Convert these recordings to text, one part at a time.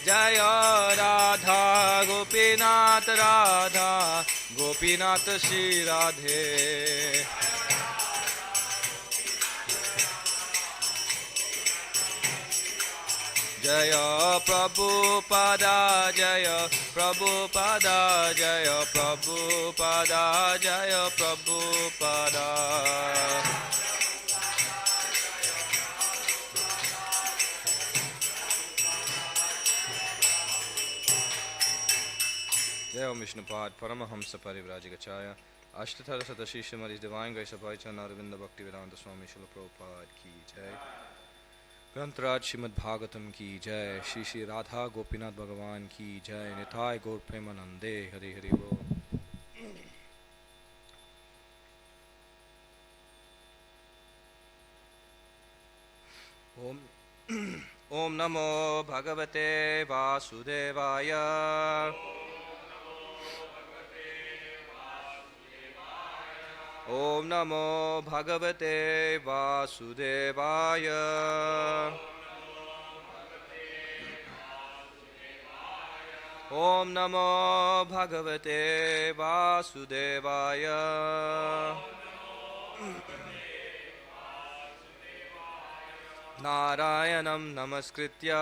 जय राधा गोपीनाथ राधा गोपीनाथ श्री राधे जय प्रभुपादा जय प्रभुपादा जय प्रभुपादा जय प्रभुपादा जय ओम विष्णुपाद परमहंस परिव्राजकाचार्य अष्टोत्तर शतशीर्ष हमारी divine grace of Vaichan Arvinda Bhakti Vedanta Swami Srila Prabhupada की जय ग्रंथराज श्रीमद् भागवतम की जय श्री श्री राधा गोपीनाथ भगवान की जय निताय गौर प्रेमानंदे हरि हरि बोल ओम ओम नमो भगवते वासुदेवाय ओम नमो भगवते वासुदेवाय ओम नमो भगवते वासुदेवाय नारायणं नमस्कृत्य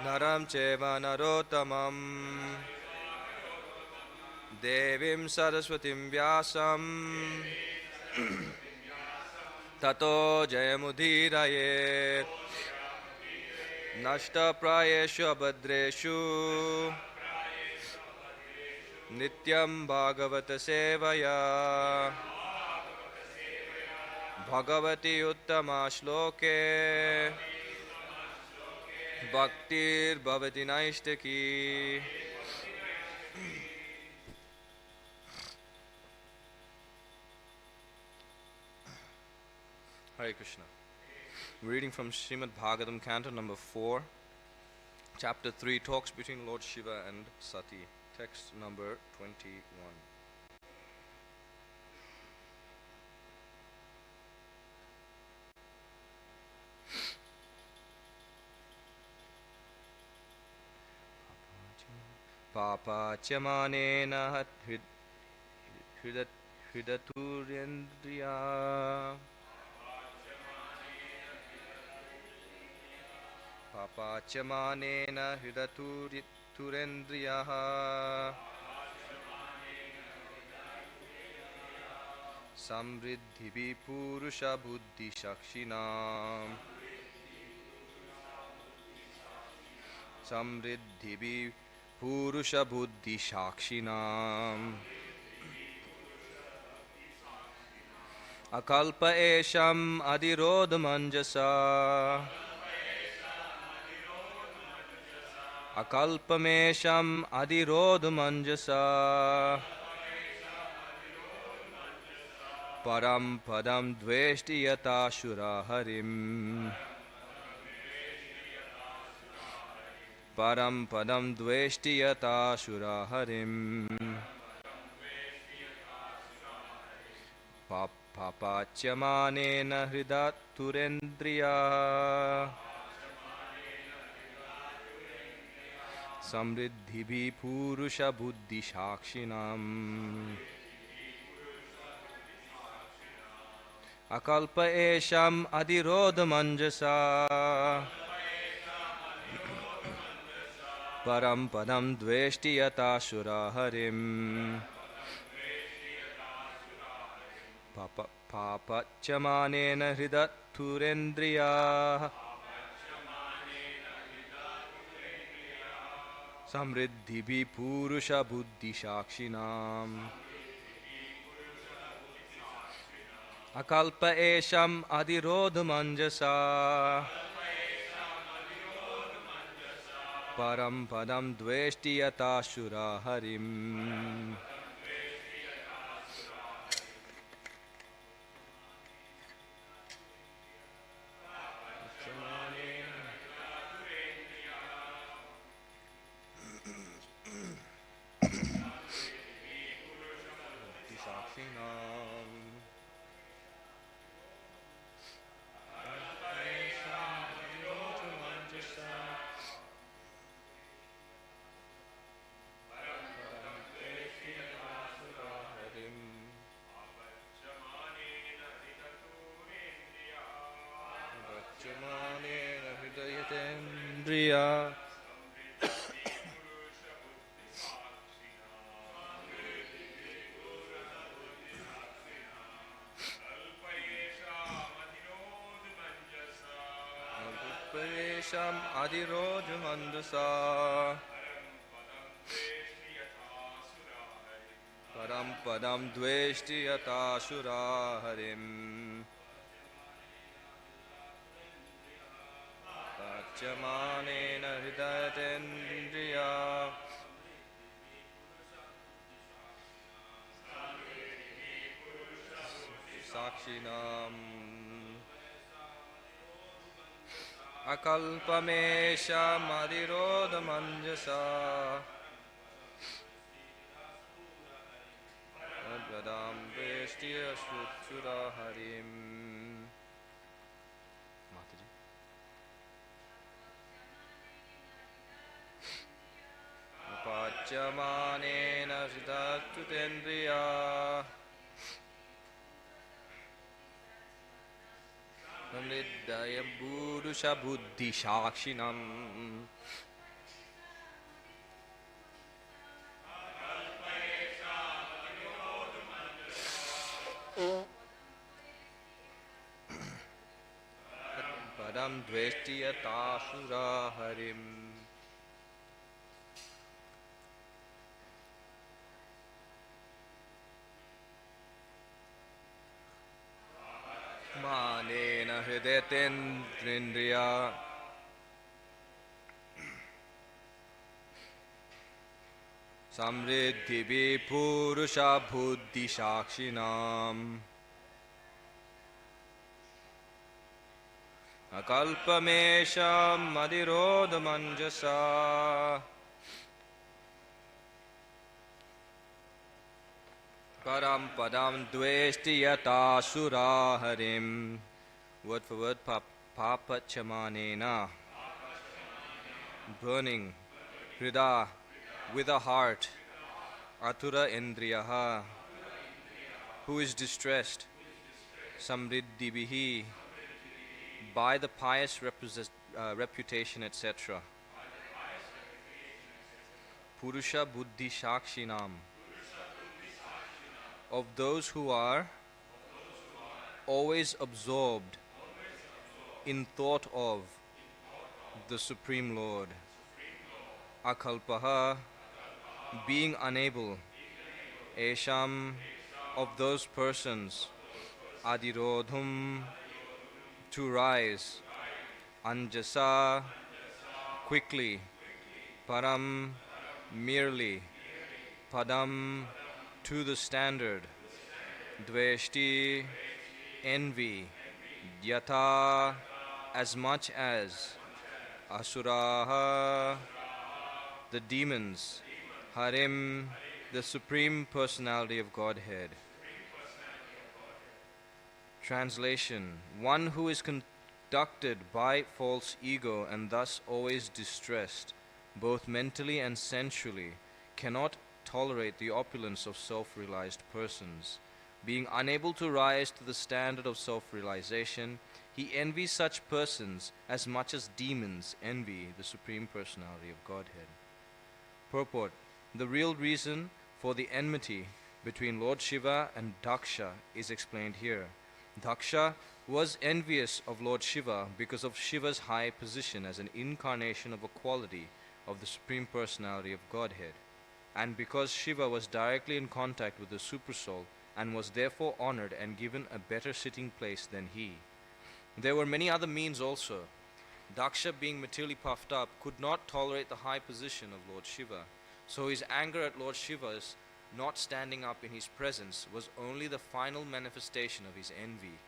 नरं चैव नरोत्तमं देवीं सरस्वतीं व्यासं ततो जयमुदीरयेत् नष्टप्रायेषु अभद्रेषु नित्यं भागवत सेवया भगवती उत्तमा श्लोके भक्तिर्भवति नैष्टिकी Hare Krishna. Reading from Srimad Bhagavatam, Canto number 4, Chapter 3, Talks between Lord Shiva and Sati. Text number 21. Papacyamanena hridaturendriya Papacyamanena hridaturendriya Samriddhi purusha buddhi shakshinam Samriddhi Purusha buddhi shakshinam Akalpa esham adirodhamanjasa Akalpamesham adirodhamanjasa Param padam dveshti yata shura harim Param padam dveshti yata shura harim Papacyamanena hridaturendriya Samriddhi purusha buddhi shakshinam Akalpa esham adirodhamanjasa Param padam dveshti yata shura harim Papacyamanena hridaturendriya Samriddhi purusha buddhi shakshinam Akalpa esham adirodhamanjasa Param padam dveshti yata shura harim Pacchamanena hridayatendriya Alpayesham adirodhamandasa Param padam dveshti yatasura harim Pacchamanena hridayatendriya Sakshinam Akalpamesha Madhirodhamanjasa Advadam Veshtiya Shrutsura Harim Mataji Pacchamanena Hridayatendriya Namriddhaya Purusha Buddhi Shakshinam Padam Dveshtiya Tasura Harim Manena Hridayatendriya Samriddhi Purusha Buddhi Shakshinam Akalpamesha Madhirodhamanjasa Param Padam Dveshti Yatasura Harim Word for word Papachamanena Burning Hrida with a heart Atura Indriyaha who is distressed Samriddhi Bihi by the pious reputation, etc. Purusha Buddhi Shakshinam of those who are always absorbed in thought of the Supreme Lord. Akalpaha being unable, Esham of those persons, Adirodhum to rise, Anjasa quickly, Param merely, Padam to the standard, Dveshti envy, Yata as much as, Asuraha the demons, Harim the Supreme Personality of Godhead. Translation: one who is conducted by false ego and thus always distressed, both mentally and sensually, cannot tolerate the opulence of self-realized persons. Being unable to rise to the standard of self-realization, he envies such persons as much as demons envy the Supreme Personality of Godhead. Purport: the real reason for the enmity between Lord Shiva and Daksha is explained here. Daksha was envious of Lord Shiva because of Shiva's high position as an incarnation of a quality of the Supreme Personality of Godhead, and because Shiva was directly in contact with the Supersoul and was therefore honored and given a better sitting place than he. There were many other means also. Daksha, being materially puffed up, could not tolerate the high position of Lord Shiva, so his anger at Lord Shiva's not standing up in his presence was only the final manifestation of his envy.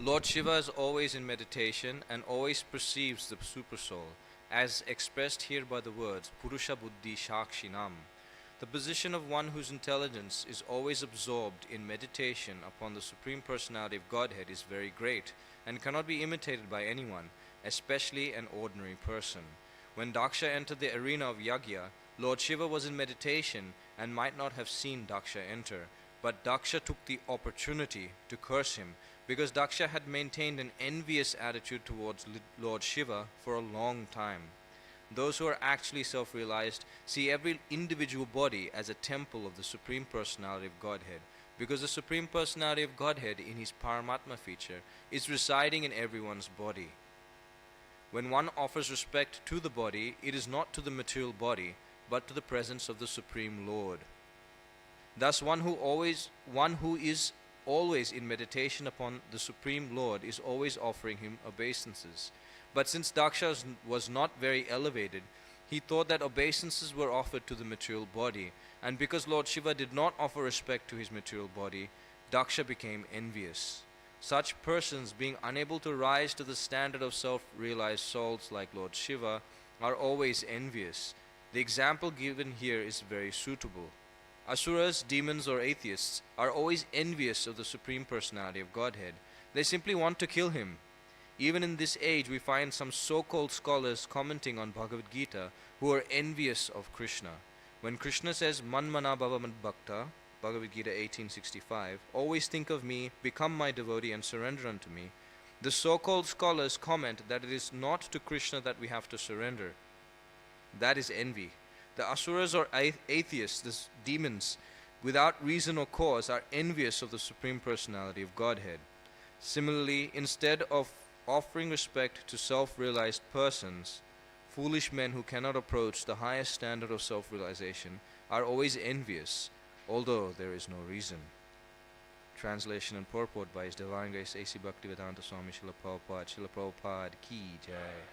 Lord Shiva is always in meditation and always perceives the Supersoul, as expressed here by the words Purusha Buddhi Shakshinam. The position of one whose intelligence is always absorbed in meditation upon the Supreme Personality of Godhead is very great and cannot be imitated by anyone, especially an ordinary person. When Daksha entered the arena of Yagya, Lord Shiva was in meditation and might not have seen Daksha enter, but Daksha took the opportunity to curse him because Daksha had maintained an envious attitude towards Lord Shiva for a long time. Those who are actually self-realized see every individual body as a temple of the Supreme Personality of Godhead, because the Supreme Personality of Godhead in his Paramatma feature is residing in everyone's body. When one offers respect to the body, it is not to the material body, but to the presence of the Supreme Lord. Thus one who is always in meditation upon the Supreme Lord is always offering him obeisances. But since Daksha was not very elevated, he thought that obeisances were offered to the material body, and because Lord Shiva did not offer respect to his material body, Daksha became envious. Such persons, being unable to rise to the standard of self-realized souls like Lord Shiva, are always envious. The example given here is very suitable. Asuras, demons or atheists are always envious of the Supreme Personality of Godhead. They simply want to kill him. Even in this age, we find some so-called scholars commenting on Bhagavad Gita who are envious of Krishna. When Krishna says, Manmana Bhava Mad Bhakta, Bhagavad Gita 18:65, always think of me, become my devotee and surrender unto me, the so-called scholars comment that it is not to Krishna that we have to surrender. That is envy. The asuras or atheists, the demons, without reason or cause, are envious of the Supreme Personality of Godhead. Similarly, instead of offering respect to self-realized persons, foolish men who cannot approach the highest standard of self-realization are always envious, although there is no reason. Translation and purport by His Divine Grace A.C. Bhaktivedanta Swami Srila Prabhupada Ki Jai.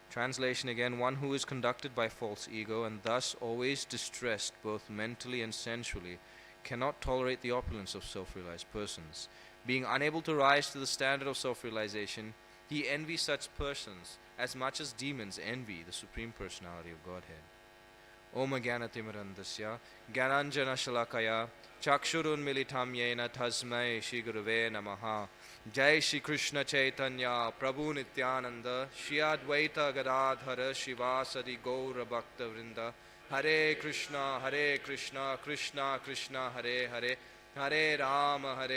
Translation again: one who is conducted by false ego and thus always distressed both mentally and sensually cannot tolerate the opulence of self-realized persons. Being unable to rise to the standard of self-realization, he envies such persons as much as demons envy the Supreme Personality of Godhead. Om Jnanatimirandasya Jnananjana Shalakaya Chakshurun Militam Yena Tasmai Shri Guruve Namaha. Jai Shri Krishna Chaitanya Prabhu Nityananda Shri Advaita Gadadhara Shivasadi Gaura Bhakta Vrinda. Hare Krishna Krishna Krishna Hare Hare, Hare Rama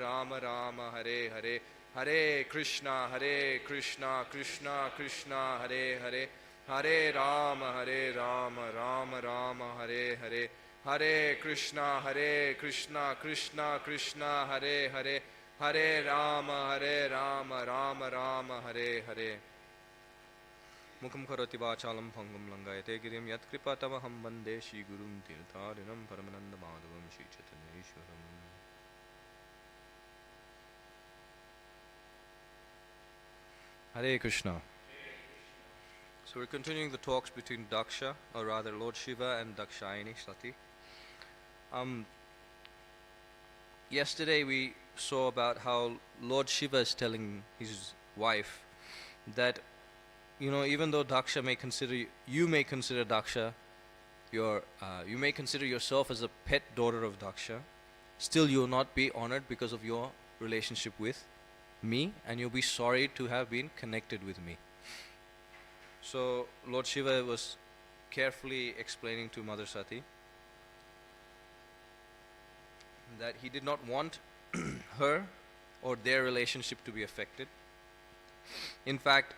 Rama Rama Hare Hare, Hare Krishna Krishna Krishna Hare Hare, Hare Rama Rama Hare Hare, Hare Krishna Krishna Krishna Hare Hare, Hare Rama Rama Hare Hare. Mukam karoti vachalam bhangam langayate girim yat kripatamaham vande Shri Gurum Tirtharinam Paramananda Madhavam Shri Chaitanya Ishwaram. Hare Krishna. So we're continuing the talks between Daksha, or rather Lord Shiva, and Dakshayani Sati. Yesterday we saw about how Lord Shiva is telling his wife that, you know, even though Daksha may consider, you may consider Daksha, you may consider yourself as a pet daughter of Daksha, still you will not be honored because of your relationship with me, and you'll be sorry to have been connected with me. So Lord Shiva was carefully explaining to Mother Sati that he did not want her or their relationship to be affected. In fact,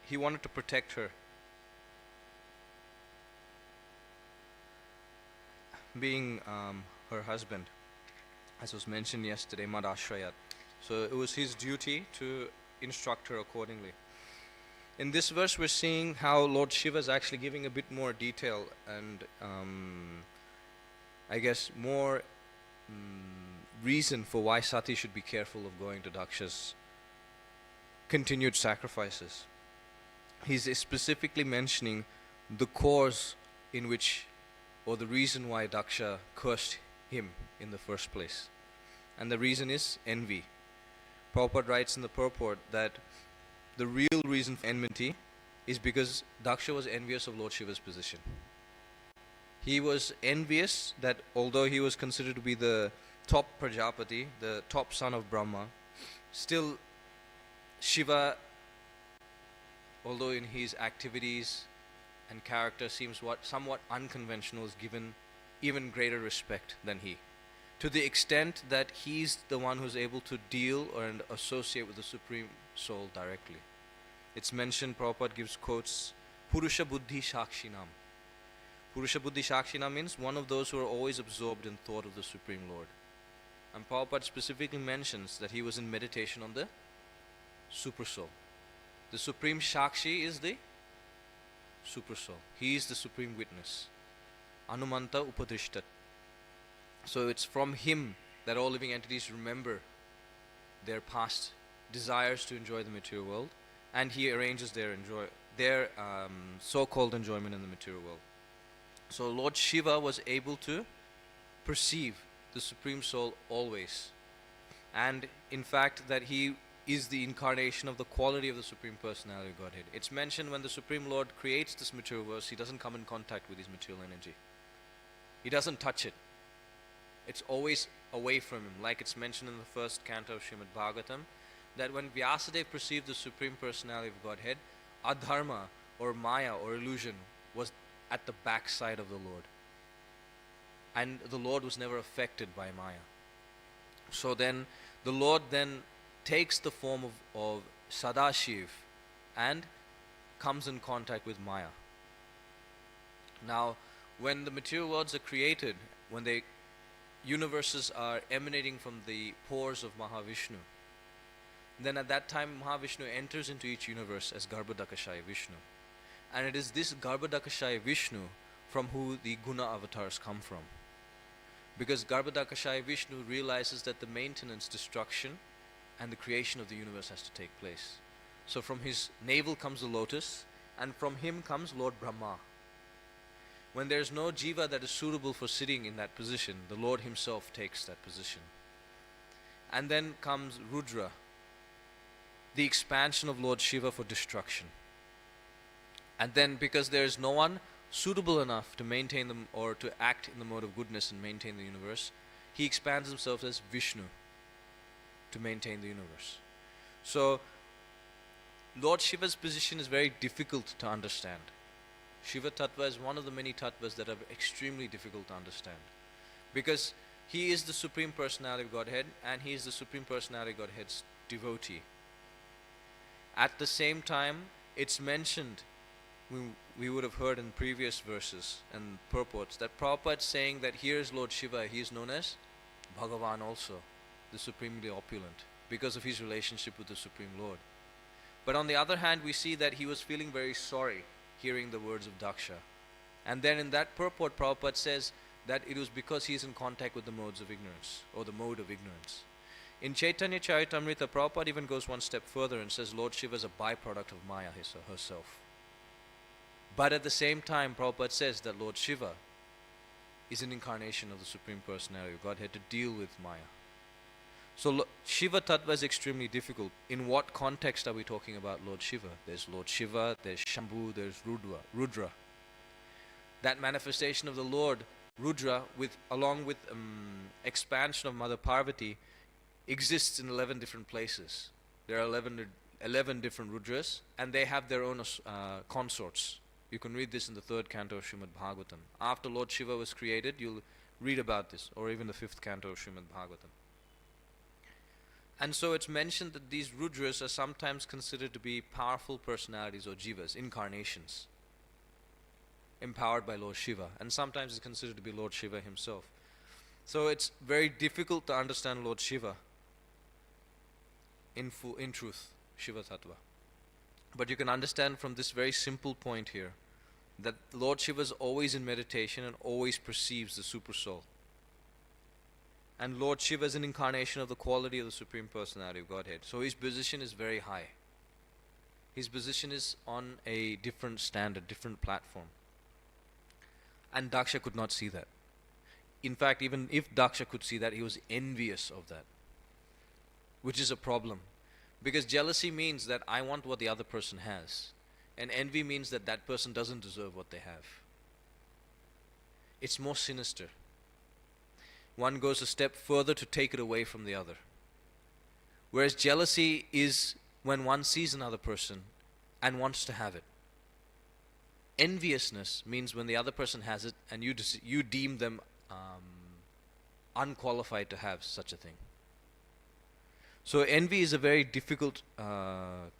he wanted to protect her, being her husband, as was mentioned yesterday, Madashrayat. So it was his duty to instruct her accordingly. In this verse we're seeing how Lord Shiva is actually giving a bit more detail and I guess more reason for why Sati should be careful of going to Daksha's continued sacrifices. He's specifically mentioning the cause in which, or the reason why Daksha cursed him in the first place. And the reason is envy. Prabhupada writes in the purport that the real reason for enmity is because Daksha was envious of Lord Shiva's position. He was envious that although he was considered to be the top Prajapati, the top son of Brahma, still Shiva, although in his activities and character seems somewhat unconventional, is given even greater respect than he. to the extent that he's the one who's able to deal and associate with the Supreme Soul directly. It's mentioned, Prabhupada gives quotes, Purusha Buddhi Shakshinam. Purusha Buddhi Shakshinam means one of those who are always absorbed in thought of the Supreme Lord. And Prabhupada specifically mentions that he was in meditation on the Super Soul. The Supreme Shakshi is the Super Soul. He is the Supreme Witness. Anumanta Upadrishtat. So it's from him that all living entities remember their past desires to enjoy the material world, and he arranges their so-called enjoyment in the material world. So Lord Shiva was able to perceive the Supreme Soul always, and in fact that he is the incarnation of the quality of the Supreme Personality of Godhead. It's mentioned when the Supreme Lord creates this material world, he doesn't come in contact with his material energy. He doesn't touch it. It's always away from him, like it's mentioned in the first canto of Srimad Bhagavatam, that when Vyasadeva perceived the Supreme Personality of Godhead, adharma or maya or illusion was at the backside of the Lord. And the Lord was never affected by maya. So then, the Lord then takes the form of Sadashiv and comes in contact with maya. Now, when the material worlds are created, when the universes are emanating from the pores of Mahavishnu, then at that time Mahavishnu enters into each universe as Garbhodakashaya Vishnu. And it is this Garbhodakashaya Vishnu from who the Guna avatars come from. Because Garbhodakashaya Vishnu realizes that the maintenance, destruction, and the creation of the universe has to take place. So from his navel comes the lotus, and from him comes Lord Brahma. When there is no jiva that is suitable for sitting in that position, the Lord himself takes that position. And then comes Rudra, the expansion of Lord Shiva for destruction. And then, because there is no one suitable enough to maintain them or to act in the mode of goodness and maintain the universe, he expands himself as Vishnu to maintain the universe. So Lord Shiva's position is very difficult to understand. Shiva Tattva is one of the many Tattvas that are extremely difficult to understand, because he is the Supreme Personality of Godhead and he is the Supreme Personality of Godhead's devotee. At the same time, it's mentioned, we would have heard in previous verses and purports, that Prabhupada is saying that here is Lord Shiva, he is known as Bhagavan also, the supremely opulent, because of his relationship with the Supreme Lord. But on the other hand, we see that he was feeling very sorry hearing the words of Daksha. And then in that purport, Prabhupada says that it was because he is in contact with the modes of ignorance, or the mode of ignorance. In Chaitanya Charitamrita, Prabhupada even goes one step further and says Lord Shiva is a byproduct of Maya herself. But at the same time, Prabhupada says that Lord Shiva is an incarnation of the Supreme Personality of Godhead to deal with Maya. So Shiva Tattva is extremely difficult. In what context are we talking about Lord Shiva? There's Lord Shiva, there's Shambhu, there's Rudra. That manifestation of the Lord, Rudra, along with expansion of Mother Parvati, exists in 11 different places. There are 11 different Rudras, and they have their own consorts. You can read this in the 3rd canto of Srimad Bhagavatam. After Lord Shiva was created, you'll read about this, or even the 5th canto of Srimad Bhagavatam. And so it's mentioned that these Rudras are sometimes considered to be powerful personalities or jivas, incarnations, empowered by Lord Shiva, and sometimes it's considered to be Lord Shiva himself. So it's very difficult to understand Lord Shiva in truth, Shiva Tattva. But you can understand from this very simple point here that Lord Shiva is always in meditation and always perceives the Super Soul. And Lord Shiva is an incarnation of the quality of the Supreme Personality of Godhead. So his position is very high. His position is on a different standard, different platform. And Daksha could not see that. In fact, even if Daksha could see that, he was envious of that, which is a problem. Because jealousy means that I want what the other person has. And envy means that that person doesn't deserve what they have. It's more sinister. One goes a step further to take it away from the other. Whereas jealousy is when one sees another person and wants to have it. Enviousness means when the other person has it and you deem them unqualified to have such a thing. So envy is a very difficult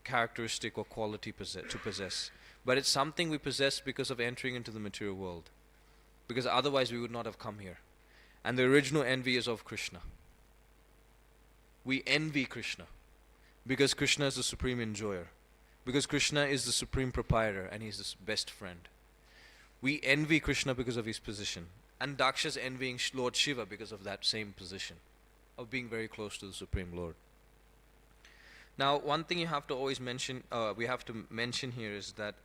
characteristic or quality to possess. But it's something we possess because of entering into the material world. Because otherwise we would not have come here. And the original envy is of Krishna. We envy Krishna because Krishna is the supreme enjoyer. Because Krishna is the supreme proprietor and he's the best friend. We envy Krishna because of his position. And Daksha's envying Lord Shiva because of that same position of being very close to the Supreme Lord. Now, one thing you have to always mention, we have to mention here is that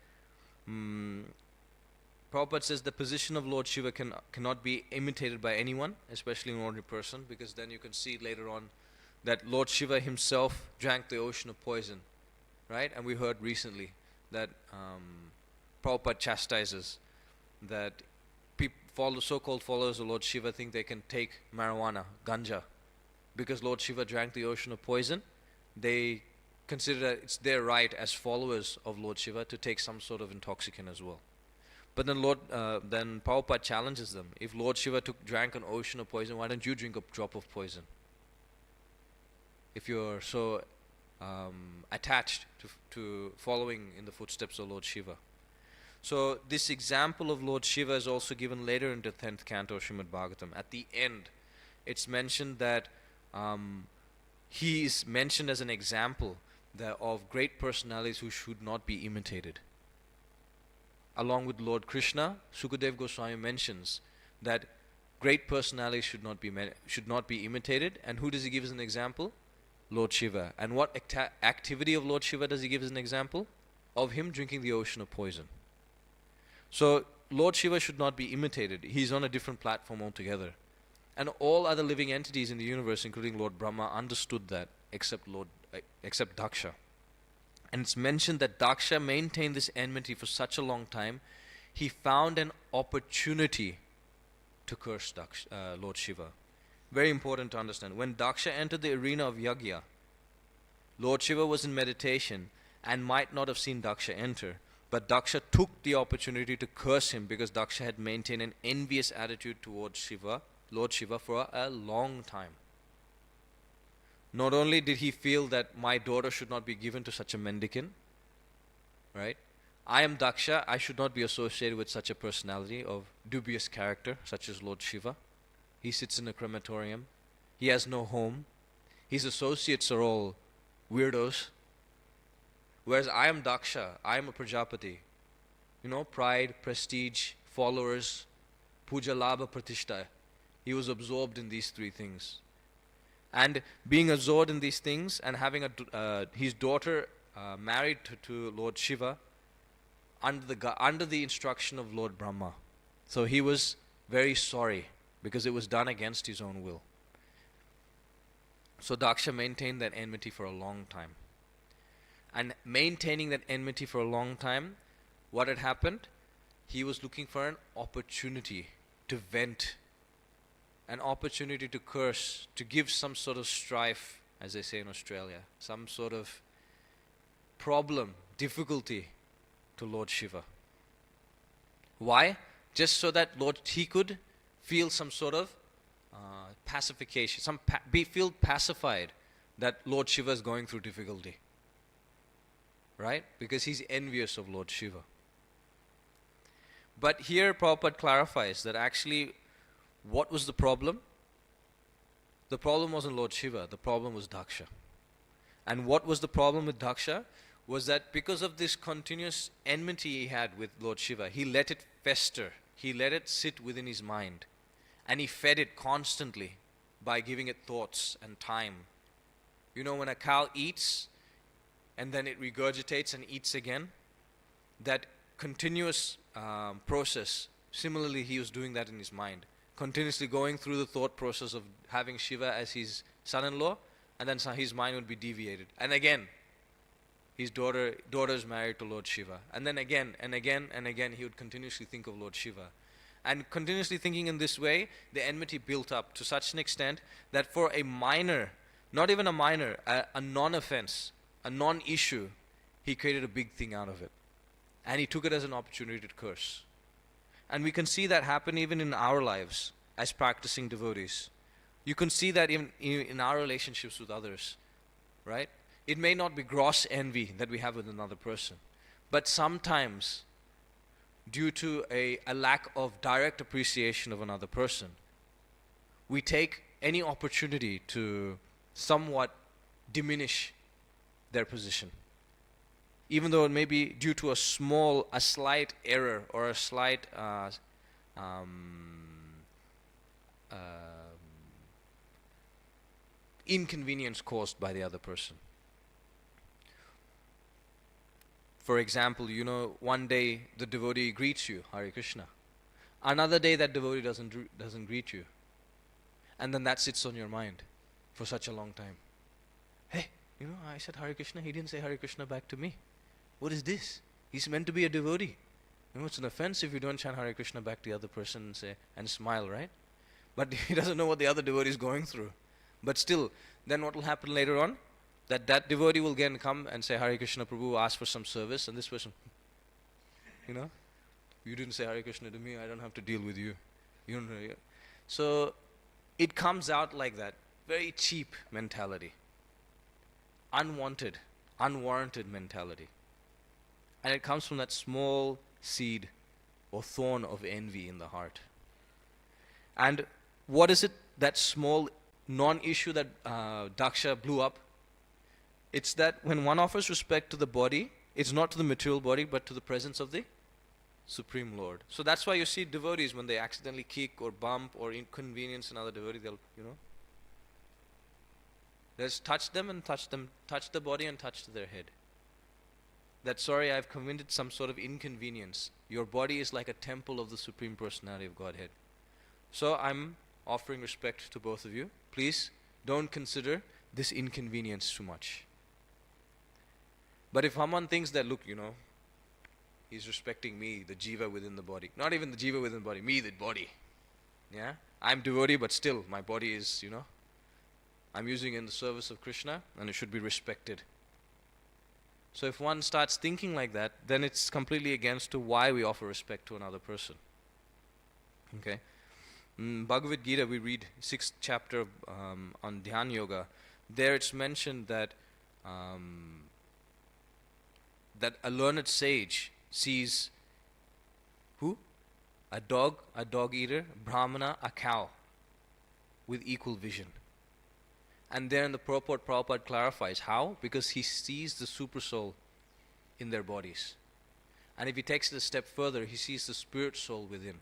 Prabhupada says the position of Lord Shiva cannot be imitated by anyone, especially an ordinary person, because then you can see later on that Lord Shiva himself drank the ocean of poison, right? And we heard recently that Prabhupada chastises that so-called followers of Lord Shiva think they can take marijuana, ganja, because Lord Shiva drank the ocean of poison. They consider that it's their right as followers of Lord Shiva to take some sort of intoxicant as well. But then then Prabhupada challenges them. If Lord Shiva drank an ocean of poison, why don't you drink a drop of poison? If you're so attached to following in the footsteps of Lord Shiva. So this example of Lord Shiva is also given later in the 10th canto of Srimad Bhagavatam. At the end, it's mentioned that he is mentioned as an example of great personalities who should not be imitated. Along with Lord Krishna, Sukadeva Goswami mentions that great personalities should not be imitated. And who does he give as an example? Lord Shiva. And what activity of Lord Shiva does he give as an example? Of him drinking the ocean of poison. So Lord Shiva should not be imitated. He's on a different platform altogether. And all other living entities in the universe, including Lord Brahma, understood that, except Daksha. And it's mentioned that Daksha maintained this enmity for such a long time, he found an opportunity to curse Lord Shiva. Very important to understand. When Daksha entered the arena of Yagya, Lord Shiva was in meditation and might not have seen Daksha enter. But Daksha took the opportunity to curse him because Daksha had maintained an envious attitude towards Lord Shiva, for a long time. Not only did he feel that my daughter should not be given to such a mendicant, right? I am Daksha, I should not be associated with such a personality of dubious character, such as Lord Shiva. He sits in a crematorium. He has no home. His associates are all weirdos. Whereas I am Daksha, I am a Prajapati. Pride, prestige, followers, puja, labha, pratishta. He was absorbed in these three things. And being absorbed in these things and having his daughter married to Lord Shiva under the instruction of Lord Brahma. So he was very sorry because it was done against his own will. So Daksha maintained that enmity for a long time. And maintaining that enmity for a long time, what had happened? He was looking for an opportunity to vent, an opportunity to curse, to give some sort of strife, as they say in Australia, some sort of problem, difficulty to Lord Shiva. Why? Just so that he could feel some sort of pacification, feel pacified that Lord Shiva is going through difficulty. Right? Because he's envious of Lord Shiva. But here Prabhupada clarifies that actually, what was the problem? The problem wasn't Lord Shiva, the problem was Daksha. And what was the problem with Daksha? Was that because of this continuous enmity he had with Lord Shiva, he let it fester, he let it sit within his mind. And he fed it constantly by giving it thoughts and time. When a cow eats, and then it regurgitates and eats again, that continuous process, similarly he was doing that in his mind, continuously going through the thought process of having Shiva as his son-in-law, and then his mind would be deviated. And again, his daughter is married to Lord Shiva. And then again, and again, and again, he would continuously think of Lord Shiva. And continuously thinking in this way, the enmity built up to such an extent that for a minor, not even a minor, a non-offense, a non-issue, he created a big thing out of it. And he took it as an opportunity to curse. And we can see that happen even in our lives as practicing devotees. You can see that in our relationships with others, right? It may not be gross envy that we have with another person, but sometimes, due to a lack of direct appreciation of another person, we take any opportunity to somewhat diminish their position. Even though it may be due to a slight error or a slight inconvenience caused by the other person. For example, one day the devotee greets you, Hare Krishna. Another day that devotee doesn't greet you. And then that sits on your mind for such a long time. Hey, I said Hare Krishna, he didn't say Hare Krishna back to me. What is this? He's meant to be a devotee. It's an offense if you don't chant Hare Krishna back to the other person and smile, right? But he doesn't know what the other devotee is going through. But still, then what will happen later on? That devotee will again come and say, Hare Krishna Prabhu, ask for some service, and this person, you didn't say Hare Krishna to me, I don't have to deal with you. You don't know. So, it comes out like that. Very cheap mentality. Unwanted, unwarranted mentality. And it comes from that small seed or thorn of envy in the heart. And what is it, that small non-issue that Daksha blew up? It's that when one offers respect to the body, it's not to the material body, but to the presence of the Supreme Lord. So that's why you see devotees, when they accidentally kick or bump or inconvenience another devotee, they'll, just touch them and touch the body and touch their head. That, sorry, I've committed some sort of inconvenience. Your body is like a temple of the Supreme Personality of Godhead. So I'm offering respect to both of you. Please don't consider this inconvenience too much. But if someone thinks that, look, he's respecting me, the jiva within the body. Not even the jiva within the body, me, the body. Yeah? I'm devotee, but still, my body is, I'm using it in the service of Krishna, and it should be respected. So if one starts thinking like that, then it's completely against to why we offer respect to another person. Okay? Bhagavad Gita, we read 6th chapter on Dhyan Yoga. There it's mentioned that that a learned sage sees who? A dog eater, Brahmana, a cow, with equal vision. And then the Prabhupada clarifies how? Because he sees the super soul in their bodies. And if he takes it a step further, he sees the spirit soul within.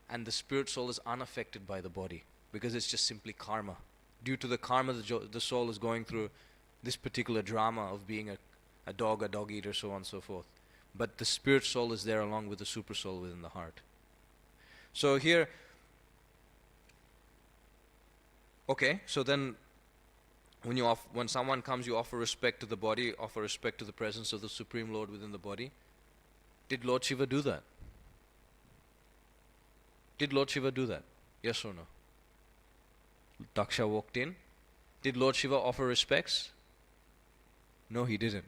And the spirit soul is unaffected by the body, because it's just simply karma. Due to the karma, the soul is going through this particular drama of being a dog eater, so on and so forth. But the spirit soul is there along with the super soul within the heart. So here, okay, so then when someone comes, you offer respect to the body, offer respect to the presence of the Supreme Lord within the body. Did Lord Shiva do that? Did Lord Shiva do that? Yes or no? Daksha walked in. Did Lord Shiva offer respects? No, he didn't.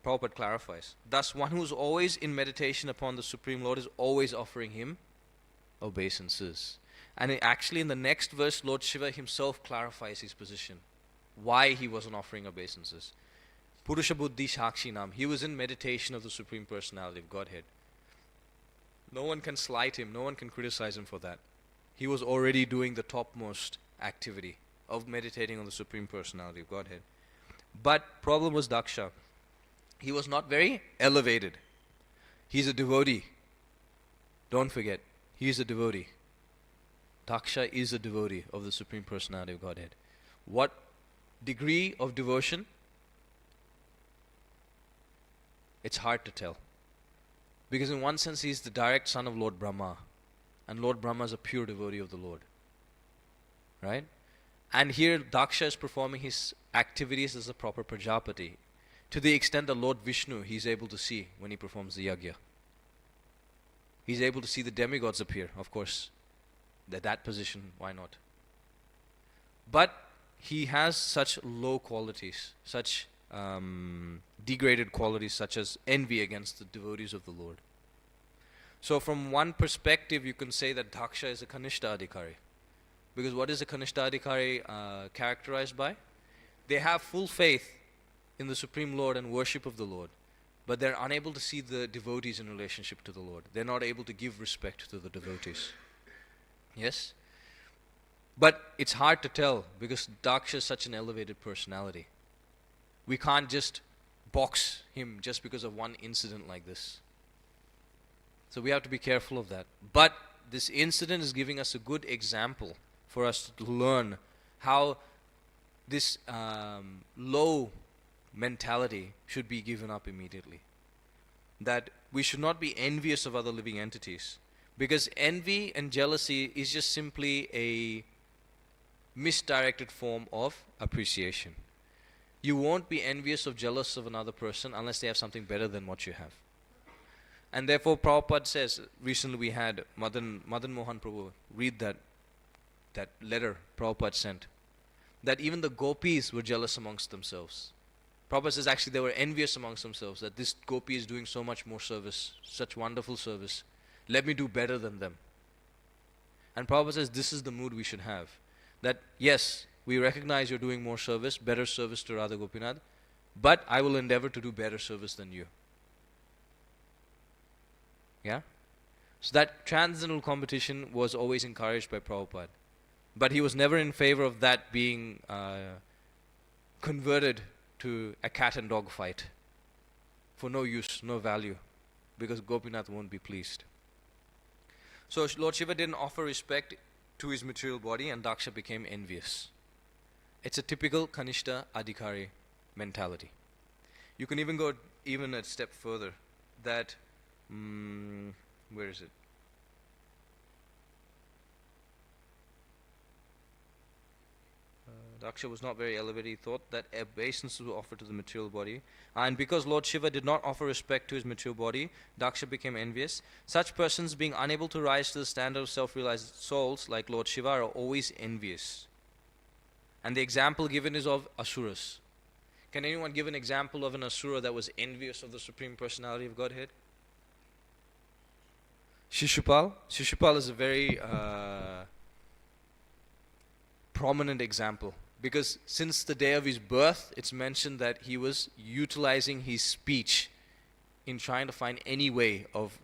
Prabhupada clarifies. Thus, one who is always in meditation upon the Supreme Lord is always offering him obeisances. And actually in the next verse, Lord Shiva himself clarifies his position. Why he wasn't offering obeisances. Purusha Buddhi Shakshinam. He was in meditation of the Supreme Personality of Godhead. No one can slight him, no one can criticize him for that. He was already doing the topmost activity of meditating on the Supreme Personality of Godhead. But problem was Daksha. He was not very elevated. He's a devotee. Don't forget, he is a devotee. Daksha is a devotee of the Supreme Personality of Godhead. What degree of devotion? It's hard to tell. Because in one sense, he is the direct son of Lord Brahma. And Lord Brahma is a pure devotee of the Lord. Right? And here Daksha is performing his activities as a proper Prajapati. To the extent that Lord Vishnu, he's able to see when he performs the yagya. He's able to see the demigods appear, of course. That position, why not? But he has such low qualities, such degraded qualities, such as envy against the devotees of the Lord. So from one perspective, you can say that Daksha is a Kanishta Adhikari. Because what is the Kanishta Adhikari characterized by? They have full faith in the Supreme Lord and worship of the Lord, but they're unable to see the devotees in relationship to the Lord. They're not able to give respect to the devotees. Yes? But it's hard to tell because Daksha is such an elevated personality. We can't just box him just because of one incident like this. So we have to be careful of that. But this incident is giving us a good example for us to learn how this low mentality should be given up immediately. That we should not be envious of other living entities. Because envy and jealousy is just simply a misdirected form of appreciation. You won't be envious or jealous of another person unless they have something better than what you have. And therefore Prabhupada says, recently we had Madan Mohan Prabhu read that letter Prabhupada sent, that even the gopis were jealous amongst themselves. Prabhupada says actually they were envious amongst themselves, that this gopi is doing so much more service, such wonderful service. Let me do better than them. And Prabhupada says this is the mood we should have. That yes, we recognize you're doing more service, better service to Radha Gopinath, but I will endeavor to do better service than you. Yeah? So that transcendental competition was always encouraged by Prabhupada. But he was never in favor of that being converted to a cat and dog fight for no use, no value, because Gopinath won't be pleased. So Lord Shiva didn't offer respect to his material body and Daksha became envious. It's a typical Kanishta Adhikari mentality. You can even go a step further. That, where is it? Daksha was not very elevated. He thought that obeisance was offered to the material body. And because Lord Shiva did not offer respect to his material body, Daksha became envious. Such persons, being unable to rise to the standard of self-realized souls like Lord Shiva, are always envious. And the example given is of Asuras. Can anyone give an example of an Asura that was envious of the Supreme Personality of Godhead? Shishupal. Shishupal is a very prominent example. Because since the day of his birth, it's mentioned that he was utilizing his speech in trying to find any way of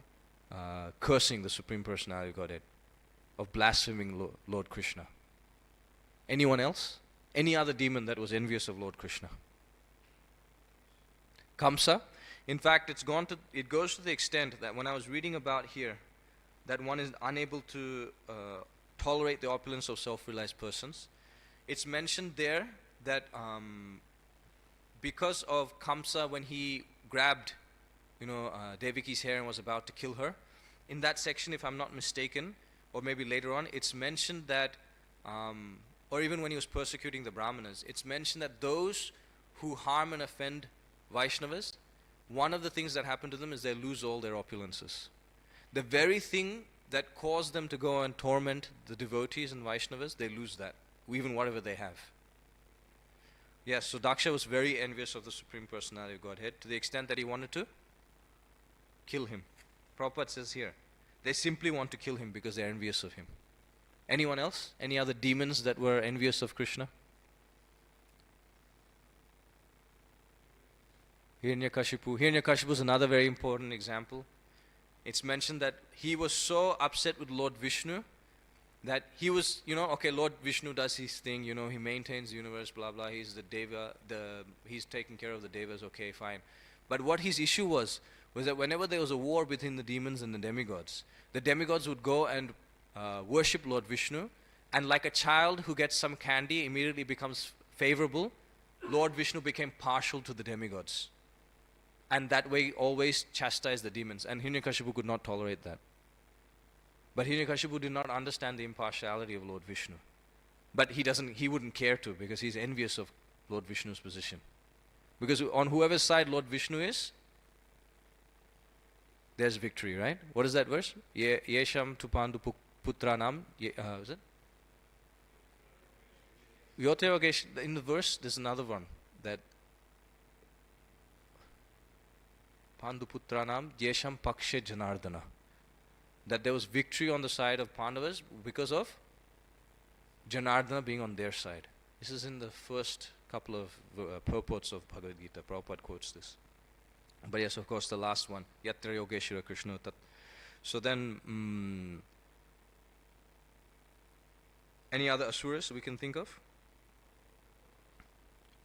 cursing the Supreme Personality of Godhead, of blaspheming Lord Krishna. Anyone else? Any other demon that was envious of Lord Krishna? Kamsa. In fact, it goes to the extent that when I was reading about here, that one is unable to tolerate the opulence of self-realized persons. It's mentioned there that because of Kamsa, when he grabbed, Devaki's hair and was about to kill her, in that section, if I'm not mistaken, or maybe later on, it's mentioned that, or even when he was persecuting the Brahmanas, it's mentioned that those who harm and offend Vaishnavas, one of the things that happen to them is they lose all their opulences. The very thing that caused them to go and torment the devotees and Vaishnavas, they lose that, even whatever they have. Yes, so Daksha was very envious of the Supreme Personality of Godhead to the extent that he wanted to kill him. Prabhupada says here, they simply want to kill him because they're envious of him. Anyone else? Any other demons that were envious of Krishna? Hiranyakashipu. Hiranyakashipu is another very important example. It's mentioned that he was so upset with Lord Vishnu that he was, Lord Vishnu does his thing, he maintains the universe, blah, blah, he's the Deva, he's taking care of the Devas, okay, fine. But what his issue was that whenever there was a war between the demons and the demigods would go and worship Lord Vishnu, and like a child who gets some candy immediately becomes favorable, Lord Vishnu became partial to the demigods. And that way always chastised the demons. And Hiranyakashipu could not tolerate that. But Hiranyakashipu did not understand the impartiality of Lord Vishnu. But he wouldn't care to, because he's envious of Lord Vishnu's position. Because on whoever's side Lord Vishnu is, there's victory, right? What is that verse? Yesham tupandu putranam. Is it? In the verse, there's another one that Panduputranam Yesham Pakshe Janardana. That there was victory on the side of Pandavas because of Janardana being on their side. This is in the first couple of purports of Bhagavad Gita. Prabhupada quotes this. But yes, of course, the last one, Yatra Yogeshwara Krishna Tat. So then, any other asuras we can think of?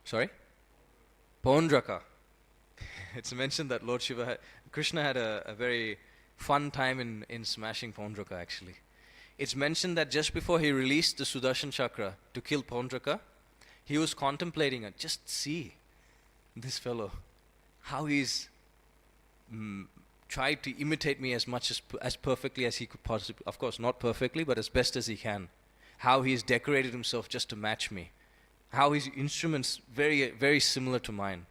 Sorry? Paundraka. It's mentioned that Lord Shiva Krishna had a very fun time in smashing Paundraka actually. It's mentioned that just before he released the Sudarshan Chakra to kill Paundraka, he was contemplating it. Just see this fellow, how he's tried to imitate me as much as perfectly as he could possibly. Of course, not perfectly, but as best as he can. How he's decorated himself just to match me. How his instruments very, very similar to mine.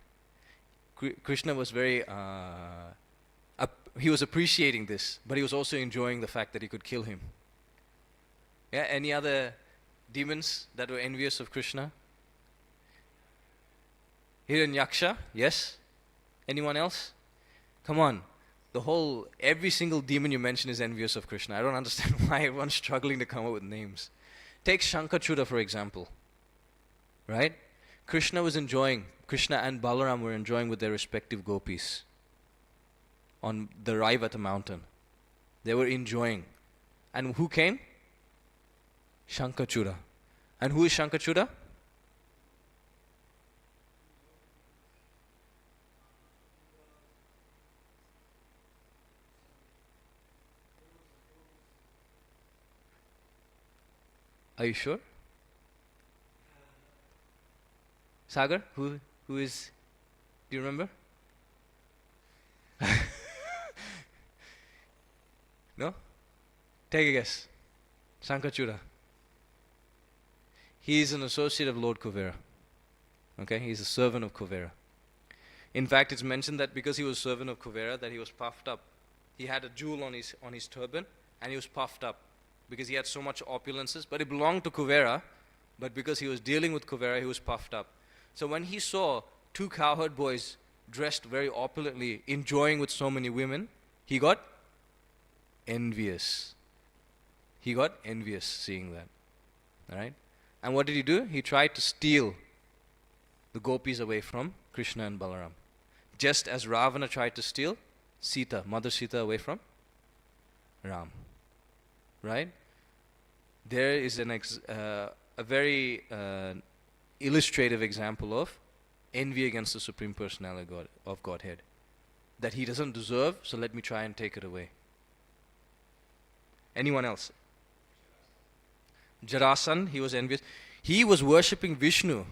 Krishna was very. He was appreciating this, but he was also enjoying the fact that he could kill him. Yeah. Any other demons that were envious of Krishna? Hiranyaksha, yes. Anyone else? Come on. Every single demon you mention is envious of Krishna. I don't understand why everyone's struggling to come up with names. Take Shankachuda for example. Right? Krishna and Balaram were enjoying with their respective gopis on the Raivata mountain. They were enjoying. And who came? Shankachuda. And who is Shankachuda? Are you sure? Sagar, who is? Do you remember? No? Take a guess. Shankachuda. He is an associate of Lord Kuvera. Okay, he is a servant of Kuvera. In fact, it's mentioned that because he was servant of Kuvera, that he was puffed up. He had a jewel on his turban, and he was puffed up because he had so much opulences. But it belonged to Kuvera, but because he was dealing with Kuvera, he was puffed up. So when he saw two cowherd boys dressed very opulently, enjoying with so many women, he got envious. He got envious seeing that. Alright? And what did he do? He tried to steal the gopis away from Krishna and Balaram. Just as Ravana tried to steal Sita, Mother Sita, away from Ram. Right? There is a very illustrative example of envy against the Supreme Personality of Godhead. That he doesn't deserve, so let me try and take it away. Anyone else? Jarasandha, he was envious. He was worshipping Vishnu.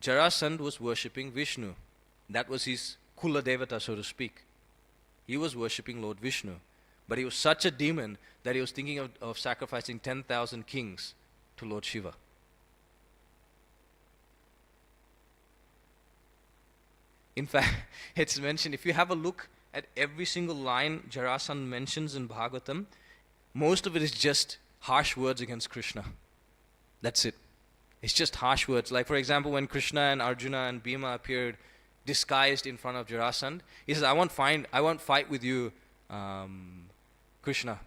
Jarasandha was worshipping Vishnu. That was his Kula Devata, so to speak. He was worshipping Lord Vishnu. But he was such a demon that he was thinking of sacrificing 10,000 kings to Lord Shiva. In fact, it's mentioned, if you have a look at every single line Jarasandha mentions in Bhagavatam, most of it is just harsh words against Krishna. That's it. It's just harsh words. Like for example, when Krishna and Arjuna and Bhima appeared disguised in front of Jarasandha, he says, I won't fight with you, Krishna,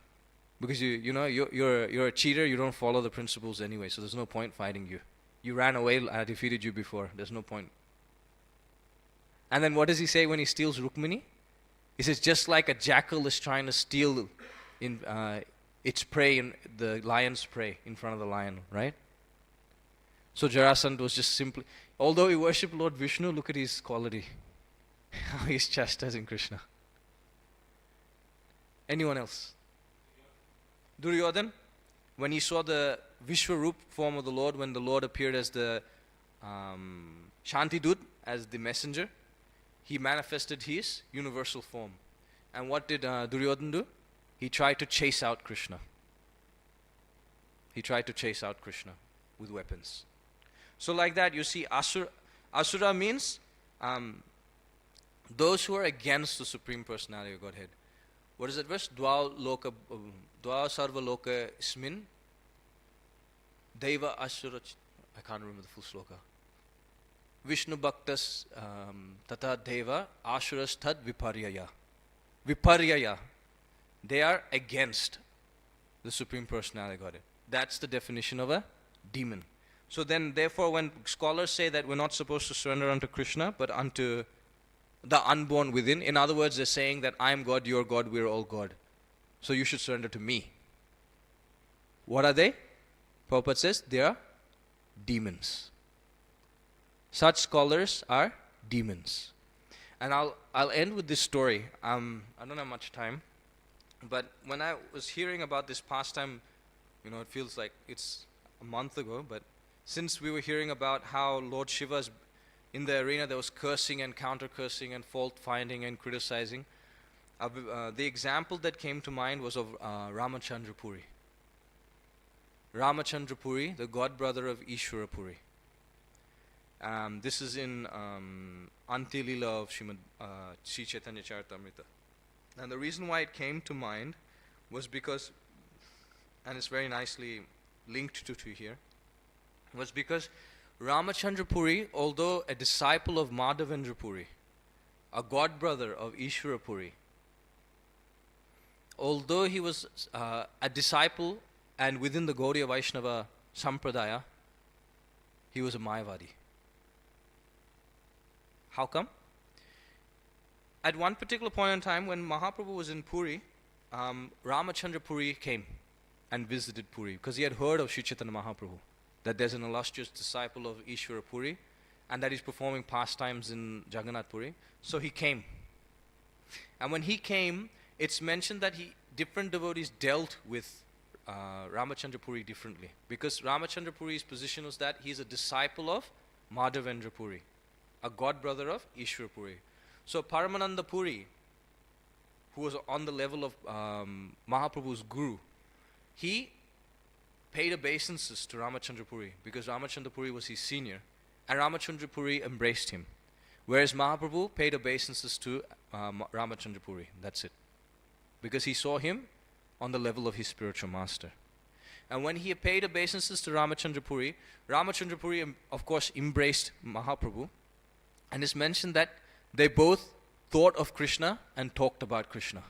because you're a cheater. You don't follow the principles anyway, so there's no point fighting you. You ran away. I defeated you before. There's no point. And then what does he say when he steals Rukmini? He says, just like a jackal is trying to steal its prey, the lion's prey, in front of the lion, right? So Jarasandha was just simply, although he worshipped Lord Vishnu, look at his quality. How he's chastising Krishna. Anyone else? Duryodhan, when he saw the Vishwarup form of the Lord, when the Lord appeared as the Shantidut, as the messenger, he manifested his universal form. And what did Duryodhan do? He tried to chase out Krishna. He tried to chase out Krishna with weapons. So like that, you see, Asura means those who are against the Supreme Personality of Godhead. What is that verse? Dwa sarva loka ismin Deva Asura. I can't remember the full sloka. Vishnu Bhaktas Tata Deva Asuras Tad Viparyaya. Viparyaya. They are against the Supreme Personality of Godhead. That's the definition of a demon. So then, therefore, when scholars say that we're not supposed to surrender unto Krishna, but unto the unborn within, in other words, they're saying that I am God, you're God, we're all God. So you should surrender to me. What are they? Prabhupada says they are demons. Such scholars are demons. And I'll end with this story. I don't have much time, but when I was hearing about this pastime, it feels like it's a month ago, but since we were hearing about how Lord Shiva's in the arena, there was cursing and counter-cursing and fault-finding and criticizing. The example that came to mind was of Ramachandra Puri. Ramachandra Puri, the god-brother of Ishvara Puri. This is in Antilila of Sri Chaitanya Charitamrita. And the reason why it came to mind was because, and it's very nicely linked to here, was because Ramachandra Puri, although a disciple of Madhavendra Puri, a god-brother of Ishvara Puri, although he was a disciple and within the Gaudiya Vaishnava Sampradaya, he was a Mayavadi. How come? At one particular point in time when Mahaprabhu was in Puri, Ramachandra Puri came and visited Puri because he had heard of Sri Chaitanya Mahaprabhu, that there's an illustrious disciple of Ishvara Puri and that he's performing pastimes in Jagannath Puri. So he came. And when he came, it's mentioned that different devotees dealt with Ramachandra Puri differently. Because Ramachandra Puri's position was that he's a disciple of Madhavendra Puri, a god-brother of Ishvara Puri. So Paramananda Puri, who was on the level of Mahaprabhu's guru, he paid obeisances to Ramachandra Puri because Ramachandra Puri was his senior, and Ramachandra Puri embraced him. Whereas Mahaprabhu paid obeisances to Ramachandra Puri. That's it. Because he saw him on the level of his spiritual master. And when he paid obeisances to Ramachandra Puri, of course, embraced Mahaprabhu. And it's mentioned that they both thought of Krishna and talked about Krishna.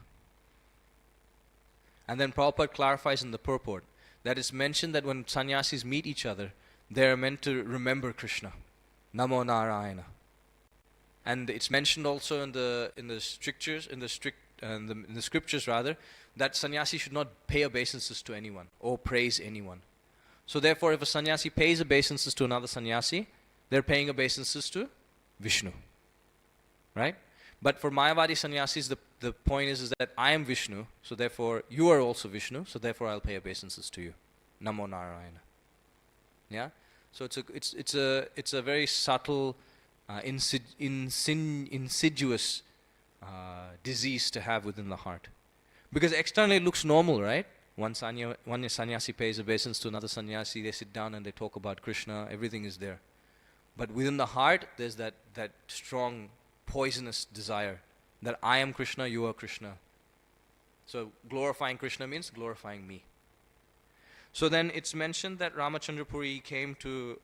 And then Prabhupada clarifies in the purport that it's mentioned that when sannyasis meet each other, they are meant to remember Krishna. Namo Narayana. And it's mentioned also in the scriptures that sannyasi should not pay obeisances to anyone or praise anyone. So therefore, if a sannyasi pays obeisances to another sannyasi, they're paying obeisances to Vishnu. Right? But for Mayavadi sannyasis, the point is that I am Vishnu, so therefore you are also Vishnu, so therefore I'll pay obeisances to you. Namo Narayana. Yeah? So it's a very subtle, insidious disease to have within the heart. Because externally it looks normal, right? One sannyasi pays obeisance to another sannyasi, they sit down and they talk about Krishna, everything is there. But within the heart, there's that strong, poisonous desire that I am Krishna, you are Krishna. So glorifying Krishna means glorifying me. So then it's mentioned that Ramachandra Puri came to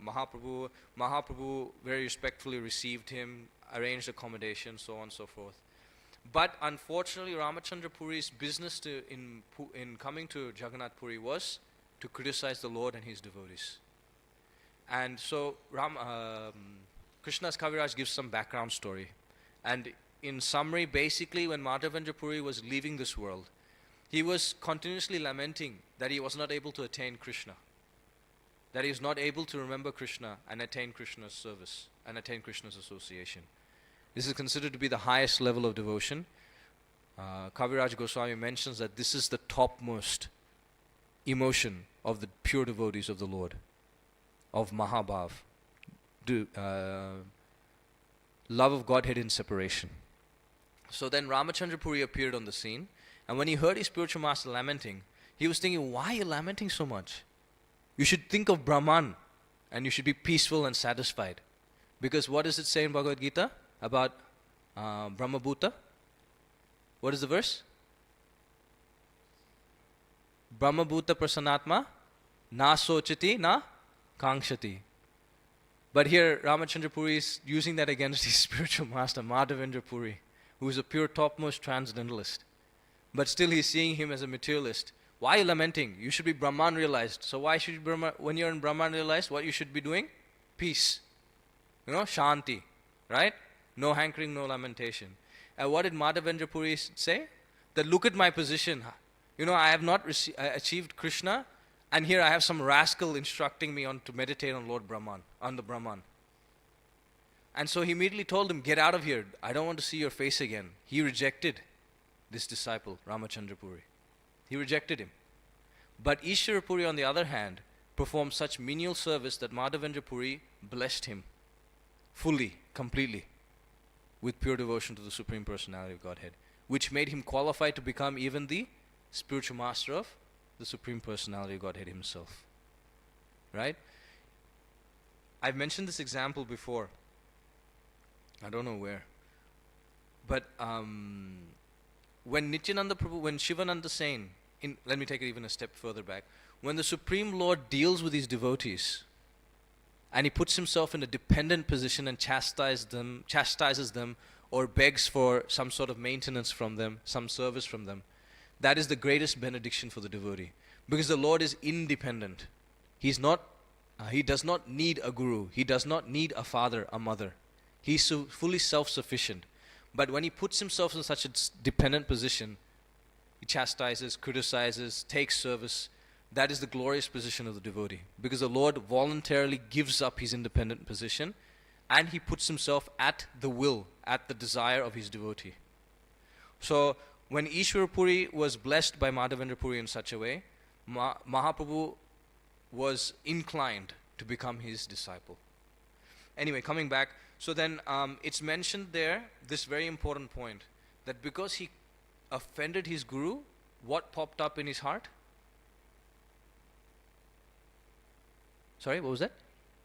Mahaprabhu. Mahaprabhu very respectfully received him, arranged accommodation, so on and so forth. But unfortunately, Ramachandra Puri's business in coming to Jagannath Puri was to criticize the Lord and his devotees. And so Krishna's Kaviraj gives some background story. And in summary, basically, when Madhavendra Puri was leaving this world, he was continuously lamenting that he was not able to attain Krishna, that he was not able to remember Krishna and attain Krishna's service and attain Krishna's association. This is considered to be the highest level of devotion. Kaviraj Goswami mentions that this is the topmost emotion of the pure devotees of the Lord, of Mahabhav, love of Godhead in separation. So then Ramachandra Puri appeared on the scene, and when he heard his spiritual master lamenting, he was thinking, why are you lamenting so much? You should think of Brahman, and you should be peaceful and satisfied. Because what does it say in Bhagavad Gita about Brahma Bhuta? What is the verse? Brahma Bhuta Prasanatma na sochati na kangshati. But here Ramachandra Puri is using that against his spiritual master, Madhavendra Puri, who is a pure topmost transcendentalist. But still he's seeing him as a materialist. Why are you lamenting? You should be Brahman realized. So why should you when you're in Brahman realized, what you should be doing? Peace. Shanti. Right? No hankering, no lamentation. And what did Madhavendra Puri say? That look at my position. I have not achieved Krishna, and here I have some rascal instructing me on to meditate on Lord Brahman, on the Brahman. And so he immediately told him, get out of here. I don't want to see your face again. He rejected this disciple, Ramachandra Puri. He rejected him. But Ishvara Puri, on the other hand, performed such menial service that Madhavendra Puri blessed him fully, completely, with pure devotion to the Supreme Personality of Godhead, which made him qualified to become even the spiritual master of the Supreme Personality of Godhead himself. Right? I've mentioned this example before. I don't know where. But when Nityananda Prabhu, when Shivananda Sen, let me take it even a step further back. When the Supreme Lord deals with his devotees, and he puts himself in a dependent position and chastises them, or begs for some sort of maintenance from them, some service from them, that is the greatest benediction for the devotee. Because the Lord is independent. He does not need a guru. He does not need a father, a mother. He's fully self-sufficient. But when he puts himself in such a dependent position, he chastises, criticizes, takes service. That is the glorious position of the devotee. Because the Lord voluntarily gives up his independent position, and he puts himself at the will, at the desire of his devotee. So when Ishvara Puri was blessed by Madhavendra Puri in such a way, Mahaprabhu was inclined to become his disciple. Anyway, coming back, so then it's mentioned there, this very important point, that because he offended his guru, what popped up in his heart? Sorry, what was that?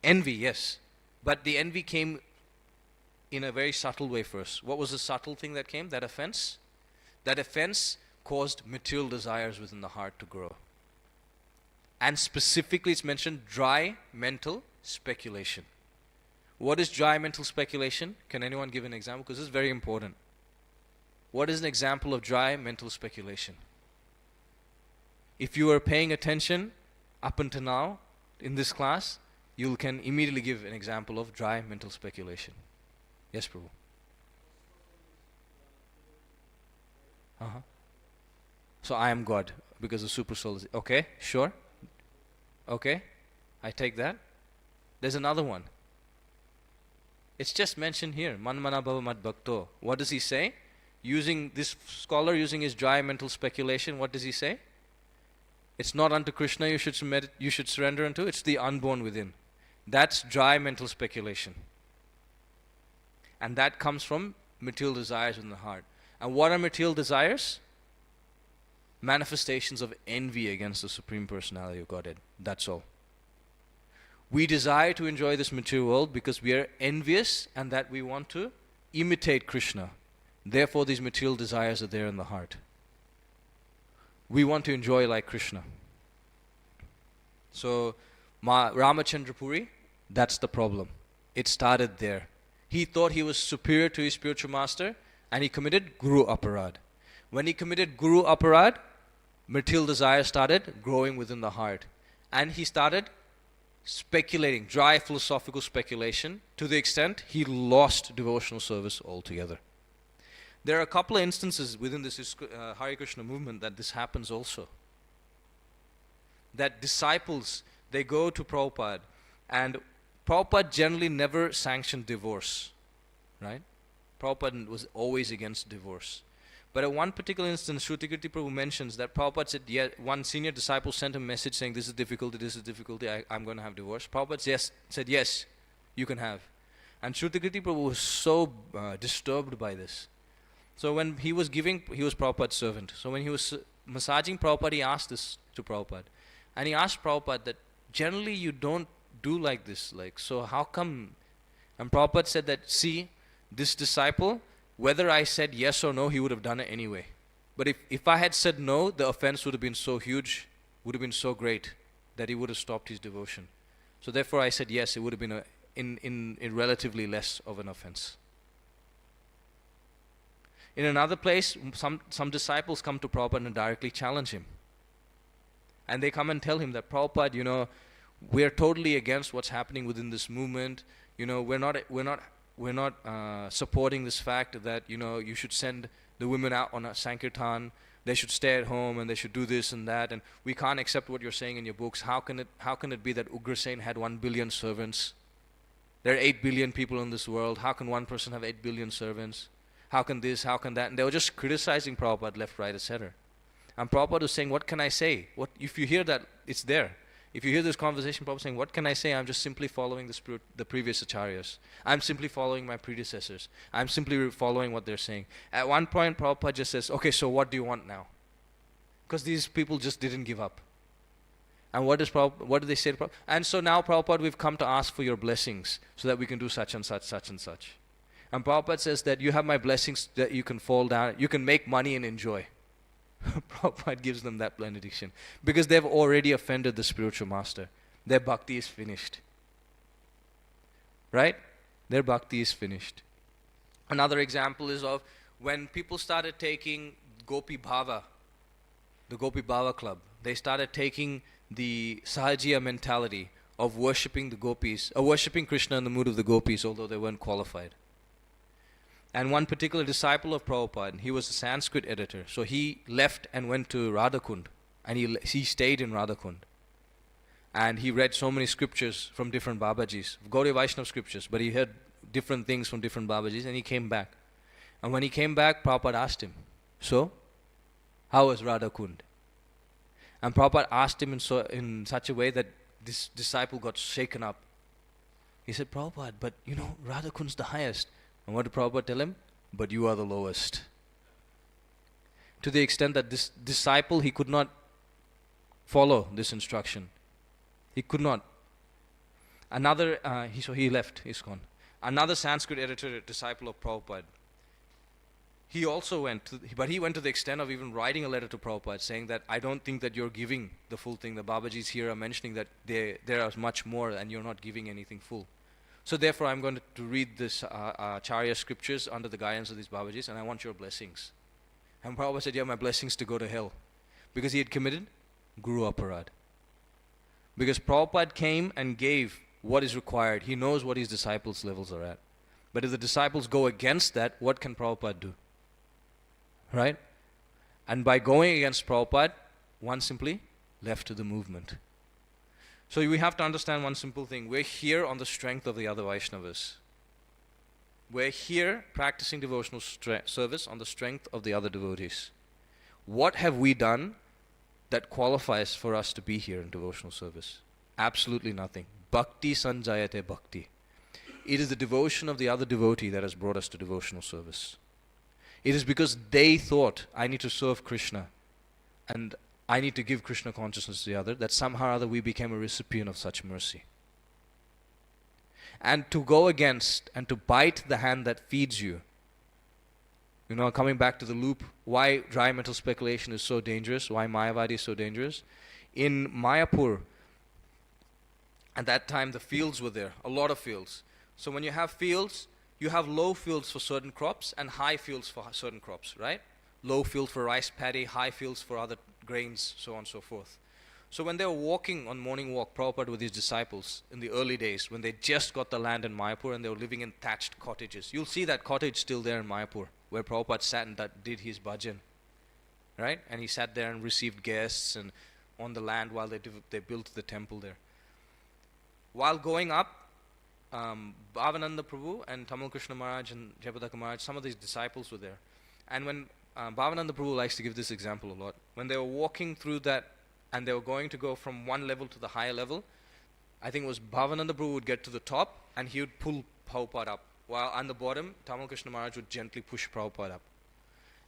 Envy, yes. But the envy came in a very subtle way first. What was the subtle thing that came? That offense? That offense caused material desires within the heart to grow. And specifically it's mentioned dry mental speculation. What is dry mental speculation? Can anyone give an example? Because this is very important. What is an example of dry mental speculation? If you are paying attention up until now in this class, you can immediately give an example of dry mental speculation. Yes, Prabhu. So I am God because the super soul is... Okay, sure. Okay, I take that. There's another one. It's just mentioned here. Manmana bhava mad bhakto. What does he say? Using this scholar, using his dry mental speculation, what does he say? It's not unto Krishna you should surrender unto, it's the unborn within. That's dry mental speculation. And that comes from material desires in the heart. And what are material desires? Manifestations of envy against the Supreme Personality of Godhead. That's all. We desire to enjoy this material world because we are envious and that we want to imitate Krishna. Therefore, these material desires are there in the heart. We want to enjoy like Krishna. So, Ramachandra Puri, that's the problem. It started there. He thought he was superior to his spiritual master and he committed Guru Aparad. When he committed Guru Aparad, material desire started growing within the heart. And he started speculating, dry philosophical speculation, to the extent he lost devotional service altogether. There are a couple of instances within this Hare Krishna movement that this happens also. That disciples, they go to Prabhupada, and Prabhupada generally never sanctioned divorce, right? Prabhupada was always against divorce. But at one particular instance, Shrutikirti Prabhu mentions that Prabhupada said, yeah, one senior disciple sent a message saying, this is difficulty, I'm going to have divorce. Prabhupada said, yes, you can have. And Shrutikirti Prabhu was so disturbed by this. So when he was Prabhupada's servant. So when he was massaging Prabhupada, he asked this to Prabhupada. And he asked Prabhupada that, generally you don't do like this. So how come? And Prabhupada said that, see, this disciple, whether I said yes or no, he would have done it anyway. But if I had said no, the offense would have been so huge, would have been so great, that he would have stopped his devotion. So therefore I said yes, it would have been in relatively less of an offense. In another place, some disciples come to Prabhupada and directly challenge him. And they come and tell him that, Prabhupada, we're totally against what's happening within this movement. We're not supporting this fact that, you should send the women out on a Sankirtan. They should stay at home and they should do this and that. And we can't accept what you're saying in your books. How can it be that Ugrasen had 1 billion servants? There are 8 billion people in this world. How can one person have 8 billion servants? How can this? How can that? And they were just criticizing Prabhupada left, right, etc. And Prabhupada was saying, what can I say? What if you hear that, it's there. If you hear this conversation, Prabhupada saying, what can I say? I'm just simply following the previous acharyas. I'm simply following my predecessors. I'm simply following what they're saying. At one point, Prabhupada just says, okay, so what do you want now? Because these people just didn't give up. And what do they say to Prabhupada? And so now, Prabhupada, we've come to ask for your blessings so that we can do such and such, such and such. And Prabhupada says that you have my blessings that you can fall down, you can make money and enjoy. Prabhupada gives them that benediction because they've already offended the spiritual master. Their bhakti is finished. Right? Their bhakti is finished. Another example is of when people started taking Gopi Bhava, the Gopi Bhava club. They started taking the Sahajiya mentality of worshipping the gopis, worshipping Krishna in the mood of the gopis, although they weren't qualified. And one particular disciple of Prabhupada, he was a Sanskrit editor, so he left and went to Radhakund, and he stayed in Radhakund. And he read so many scriptures from different Babajis, Gaudiya Vaishnava scriptures, but he heard different things from different Babajis, and he came back. And when he came back, Prabhupada asked him, so, how was Radhakund? And Prabhupada asked him in such a way that this disciple got shaken up. He said, Prabhupada, but Radhakund's the highest. And what did Prabhupada tell him? But you are the lowest. To the extent that this disciple, he could not follow this instruction. He could not. So he left, he's gone. Another Sanskrit editor, disciple of Prabhupada, he also but he went to the extent of even writing a letter to Prabhupada saying that I don't think that you're giving the full thing. The Babajis here are mentioning that there is much more and you're not giving anything full. So therefore I'm going to read this Acharya scriptures under the guidance of these Babajis and I want your blessings. And Prabhupada said, you have my blessings to go to hell. Because he had committed Guru Aparad. Because Prabhupada came and gave what is required. He knows what his disciples' levels are at. But if the disciples go against that, what can Prabhupada do? Right? And by going against Prabhupada, one simply left the movement. So we have to understand one simple thing. We're here on the strength of the other Vaishnavas. We're here practicing devotional service on the strength of the other devotees. What have we done that qualifies for us to be here in devotional service? Absolutely nothing. Bhakti sanjayate bhakti. It is the devotion of the other devotee that has brought us to devotional service. It is because they thought, I need to serve Krishna and I need to give Krishna consciousness to the other, that somehow or other we became a recipient of such mercy. And to go against and to bite the hand that feeds you, coming back to the loop, why dry mental speculation is so dangerous, why Mayavadi is so dangerous. In Mayapur, at that time the fields were there, a lot of fields. So when you have fields, you have low fields for certain crops and high fields for certain crops, right? Low field for rice paddy, high fields for other grains, so on and so forth. So when they were walking on morning walk, Prabhupada with his disciples in the early days, when they just got the land in Mayapur and they were living in thatched cottages. You'll see that cottage still there in Mayapur, where Prabhupada sat and did his bhajan, right? And he sat there and received guests and on the land while they built the temple there. While going up, Bhavananda Prabhu and Tamal Krishna Maharaj and Jayapadaka Maharaj, some of these disciples were there. And when Bhavananda Prabhu likes to give this example a lot, when they were walking through that and they were going to go from one level to the higher level, I think it was Bhavananda Prabhu would get to the top and he would pull Prabhupada up, while on the bottom, Tamal Krishna Maharaj would gently push Prabhupada up.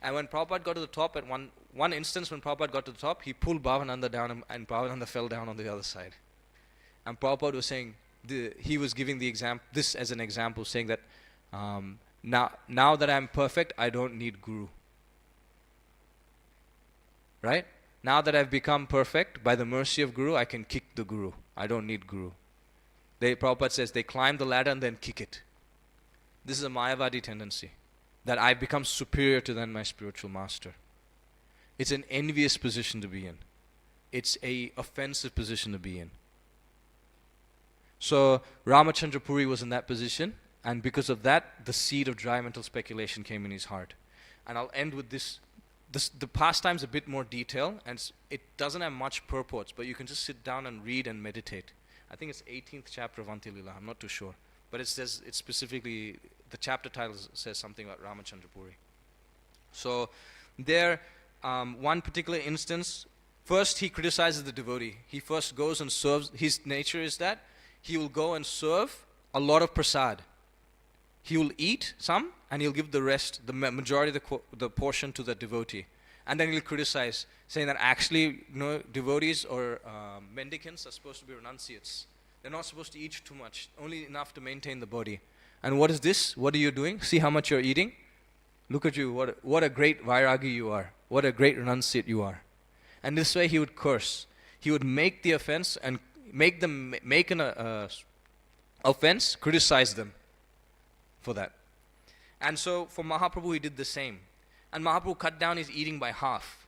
And when Prabhupada got to the top, at one instance when Prabhupada got to the top, he pulled Bhavananda down and Bhavananda fell down on the other side. And Prabhupada was saying, he was giving this as an example, saying that now that I'm perfect, I don't need Guru. Right? Now that I've become perfect, by the mercy of Guru, I can kick the Guru. I don't need Guru. Prabhupada says they climb the ladder and then kick it. This is a Mayavadi tendency, that I become superior to then my spiritual master. It's an envious position to be in. it's a offensive position to be in. So Ramachandra Puri was in that position, and because of that, the seed of dry mental speculation came in his heart. And I'll end with this. The pastime's a bit more detail, and it doesn't have much purports, but you can just sit down and read and meditate. I think it's 18th chapter of Antilila, I'm not too sure. But it says, it specifically, the chapter title says something about Ramachandra Puri. So there, one particular instance, first he criticizes the devotee. He first goes and serves. His nature is that he will go and serve a lot of prasad. He will eat some and he'll give the rest, the majority of the portion to the devotee. And then he'll criticize, saying that actually, devotees or mendicants are supposed to be renunciates. They're not supposed to eat too much, only enough to maintain the body. And what is this? What are you doing? See how much you're eating? Look at you, what a great vairagi you are. What a great renunciate you are. And this way he would curse. He would make the offense and make them make an offense, criticize them for that. And so for Mahaprabhu he did the same. And Mahaprabhu cut down his eating by half.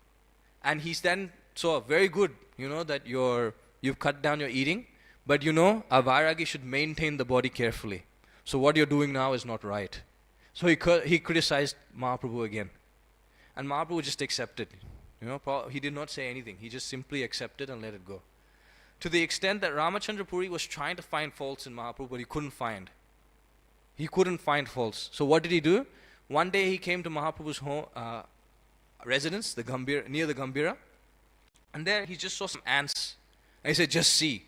And he's then, so very good, that you've cut down your eating, but a vairagi should maintain the body carefully. So what you're doing now is not right. So he criticized Mahaprabhu again. And Mahaprabhu just accepted. He did not say anything. He just simply accepted and let it go. To the extent that Ramachandra Puri was trying to find faults in Mahaprabhu, but he couldn't find. He couldn't find faults. So what did he do? One day he came to Mahaprabhu's home, residence, near the Gambhira. And there he just saw some ants. And he said, just see.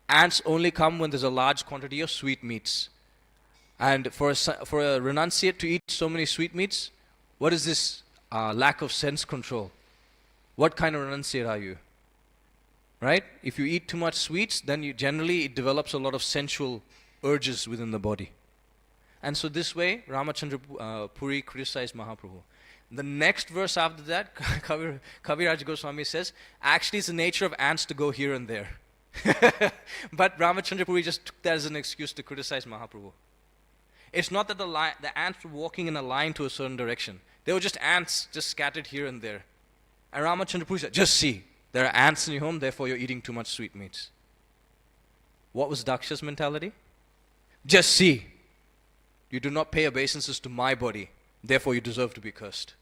Ants only come when there's a large quantity of sweetmeats. And for a renunciate to eat so many sweetmeats, what is this lack of sense control? What kind of renunciate are you? Right? If you eat too much sweets, then it develops a lot of sensual urges within the body. And so this way, Ramachandra Puri criticized Mahaprabhu. The next verse after that, Kaviraj Goswami says, actually it's the nature of ants to go here and there. But Ramachandra Puri just took that as an excuse to criticize Mahaprabhu. It's not that the ants were walking in a line to a certain direction. They were just ants just scattered here and there. And Ramachandra Puri said, just see, there are ants in your home, therefore you're eating too much sweetmeats. What was Daksha's mentality? Just see, you do not pay obeisances to my body, therefore you deserve to be cursed.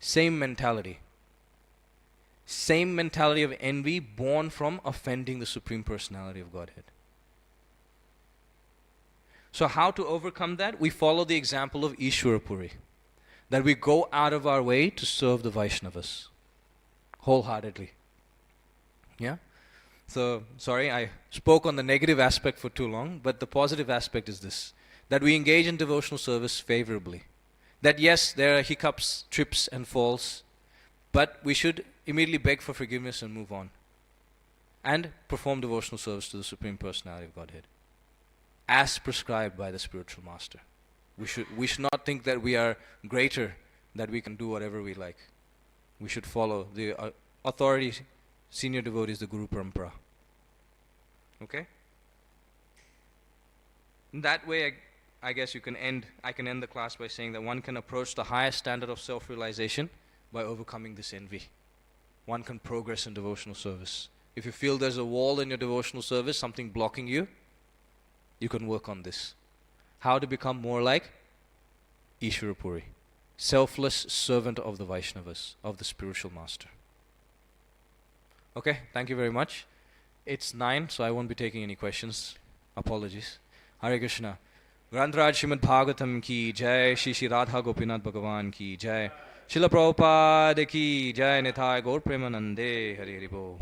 Same mentality. Same mentality of envy born from offending the Supreme Personality of Godhead. So how to overcome that? We follow the example of Ishwara Puri. That we go out of our way to serve the Vaishnavas. Wholeheartedly. Yeah? So, sorry, I spoke on the negative aspect for too long, but the positive aspect is this. That we engage in devotional service favorably. That yes, there are hiccups, trips and falls, but we should immediately beg for forgiveness and move on. And perform devotional service to the Supreme Personality of Godhead. As prescribed by the spiritual master. We should not think that we are greater, that we can do whatever we like. We should follow the authority, senior devotees, the Guru Parampara. Okay? In that way, I guess I can end the class by saying that one can approach the highest standard of self-realization by overcoming this envy. One can progress in devotional service. If you feel there's a wall in your devotional service, something blocking you, you can work on this. How to become more like Ishwara Puri, selfless servant of the Vaishnavas, of the spiritual master. Okay, thank you very much. It's 9, so I won't be taking any questions. Apologies. Hare Krishna. Grantraj Srimad Bhagavatam ki jai, Shri Radha Gopinath Bhagavan ki jai, Srila Prabhupada ki jai, Nithai Gaur Premanande, Hari Hari Bol.